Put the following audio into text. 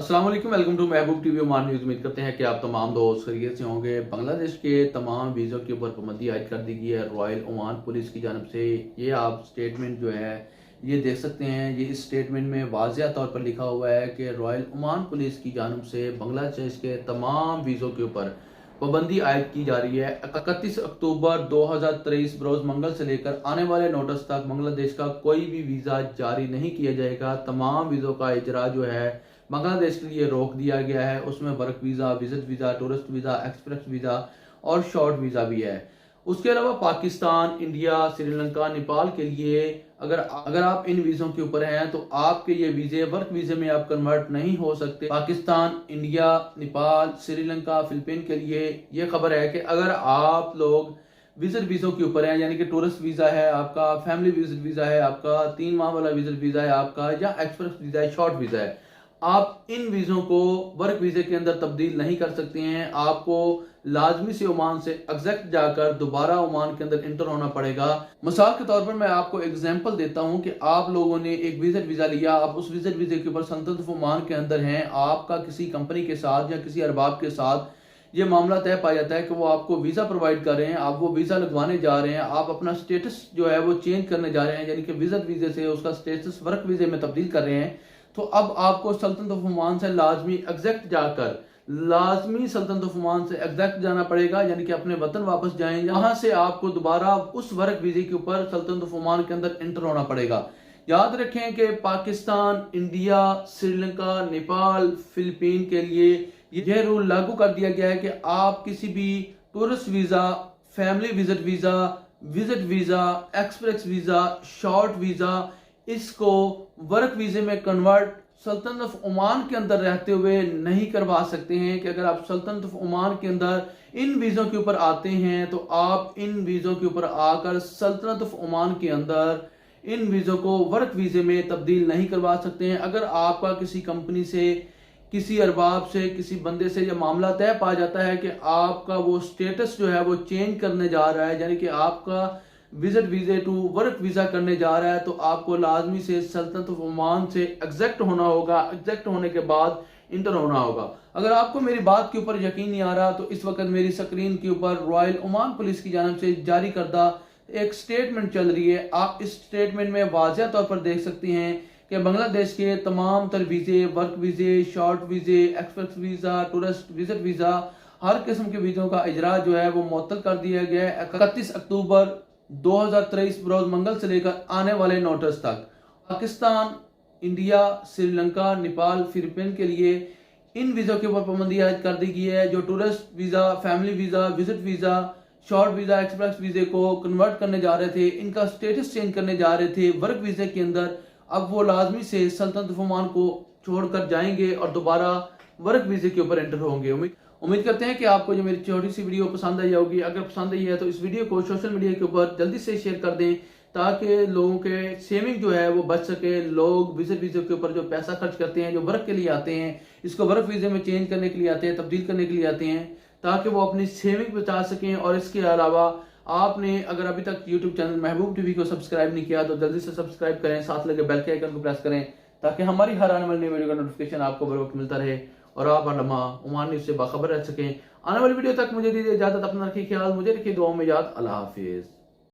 अस्सलाम वालेकुम, welcome to Mehboob TV Oman news. उम्मीद करते हैं कि आप तमाम दोस्त खैरियत से होंगे। बांग्लादेश के तमाम वीज़ों के ऊपर पाबंदी आयद कर दी गई है रॉयल ओमान पुलिस की जानब से। ये आप स्टेटमेंट जो है ये देख सकते हैं। ये इस स्टेटमेंट में वाज़िया तौर पर लिखा हुआ है कि रॉयल ओमान पुलिस की जानब से बांग्लादेश के तमाम वीज़ों के ऊपर पाबंदी आयद की जा रही है। 31 अक्टूबर 2023 बरोज़ मंगल से लेकर आने वाले नोटिस तक बांग्लादेश का कोई भी वीज़ा जारी नहीं किया जाएगा। तमाम वीज़ों का इजरा जो है बांग्लादेश के लिए रोक दिया गया है। उसमें work visa, visit visa, tourist visa, express visa और शॉर्ट वीज़ा भी है। उसके अलावा पाकिस्तान, इंडिया, श्रीलंका, नेपाल के लिए अगर आप इन वीज़ों के ऊपर हैं तो आपके ये वीज़े वर्क वीज़े में आप कन्वर्ट नहीं हो सकते। पाकिस्तान, इंडिया, नेपाल, श्रीलंका, फिलिपीन के लिए ये खबर है कि अगर आप लोग विजिट वीज़ों के ऊपर हैं, यानी कि टूरिस्ट वीज़ा है आपका, फैमिली विजिट वीज़ा है आपका, 3 माह वाला विजिट वीज़ा है आपका, या एक्सप्रेस वीज़ा है, शॉर्ट वीज़ा है, आप इन वीज़ों को वर्क वीज़े के अंदर तब्दील नहीं कर सकते हैं। आपको लाजमी से ओमान से एग्जैक्ट जाकर दोबारा ओमान के अंदर इंटर होना पड़ेगा। मिसाल के तौर पर मैं आपको एग्जांपल देता हूं कि आप लोगों ने एक विजिट वीज़ा लिया, आप उस विजिट वीज़े के ऊपर सल्तनत ओमान के अंदर हैं, आपका किसी कंपनी के साथ या किसी अरबाब के साथ ये मामला तय पाया जाता है कि वो आपको वीज़ा प्रोवाइड कर रहे हैं, आप वो वीज़ा लगवाने जा रहे हैं, आप अपना स्टेटस जो है वो चेंज करने जा रहे हैं, यानी कि विजिट वीज़े से उसका स्टेटस वर्क वीज़े में तब्दील कर रहे हैं। तो अब आपको सल्तनत ऑफ ओमान से लाजमी सल्तनत ऑफ ओमान से एग्जैक्ट जाना पड़ेगा, यानी कि अपने वतन वापस जाएंगे, वहां से आपको दोबारा उस वर्क वीजे के ऊपर सल्तनत ऑफ ओमान के अंदर एंटर होना पड़ेगा। याद रखें कि पाकिस्तान, इंडिया, श्रीलंका, नेपाल, फिलिपीन के लिए यह रूल लागू कर दिया गया है कि आप किसी भी tourist visa, family visit visa, express visa, short visa, इसको वर्क वीजे में कन्वर्ट सल्तनत ऑफ ओमान के अंदर रहते हुए नहीं करवा सकते हैं। कि अगर आप सल्तनत ऑफ ओमान के अंदर इन वीज़ों के ऊपर आते हैं तो आप इन वीज़ों के ऊपर आकर सल्तनत ऑफ ओमान के अंदर इन वीज़ों को वर्क वीजे में तब्दील नहीं करवा सकते हैं। अगर आपका किसी कंपनी से, किसी अरबाब से, किसी बंदे से यह मामला तय पा जाता है कि आपका वो स्टेटस जो है वो चेंज करने जा रहा है, यानी कि आपका visit visa to work visa करने जा रहा है, तो आपको लाजमी से सल्तनत ऑफ ओमान से एग्जैक्ट होना होगा। एग्जैक्ट होने के बाद इंटर होना होगा। अगर आपको मेरी बात के ऊपर यकीन नहीं आ रहा तो इस वक्त मेरी स्क्रीन के ऊपर रॉयल ओमान पुलिस की जानब से जारी करदा एक स्टेटमेंट चल रही है। आप इस स्टेटमेंट में वाज़िया तौर पर देख सकती हैं कि बांग्लादेश के तमाम तर वीजे, वर्क वीजे, शॉर्ट वीजे, express visa, tourist visit visa, हर किस्म के वीजों का इजरा जो है वो मुअत्तल कर दिया गया है 31 अक्टूबर 2023 बरोज मंगल से लेकर आने वाले नोटिस तक। पाकिस्तान, इंडिया, श्रीलंका, नेपाल, फिलिपीन के लिए इन वीज़ों के ऊपर पाबंदी आयद कर दी गई है। जो tourist visa, family visa, visit visa, short visa, express वीज़े को कन्वर्ट करने जा रहे थे, इनका स्टेटस चेंज करने जा रहे थे वर्क वीज़े के अंदर, अब वो लाजमी से सल्तनत ऑफ ओमान को छोड़कर जाएंगे और दोबारा वर्क वीज़े के ऊपर एंटर होंगे। उम्मीद करते हैं कि आपको जो मेरी छोटी सी वीडियो पसंद आई होगी। अगर पसंद आई है तो इस वीडियो को सोशल मीडिया के ऊपर जल्दी से शेयर कर दें ताकि लोगों के सेविंग जो है वो बच सके। लोग विजिट वीज़े के ऊपर जो पैसा खर्च करते हैं, जो वर्क के लिए आते हैं, इसको वर्क वीज़े में चेंज करने के लिए आते हैं, तब्दील करने के लिए आते हैं, ताकि वो अपनी सेविंग बचा सकें। और इसके अलावा आपने अगर अभी तक यूट्यूब चैनल महबूब टीवी को सब्सक्राइब नहीं किया तो जल्दी से सब्सक्राइब करें, साथ लगे बेल के आइकन को प्रेस करें ताकि हमारी हर आने वाली वीडियो का नोटिफिकेशन आपको बर वक्त मिलता रहे और आप हर लम्हा ओमान न्यूज़ से बाखबर रह सकें। आने वाली वीडियो तक मुझे दीजिए इजाजत। अपना रखिए ख्याल, मुझे रखिए दुआओं में याद। अल्लाह हाफिज।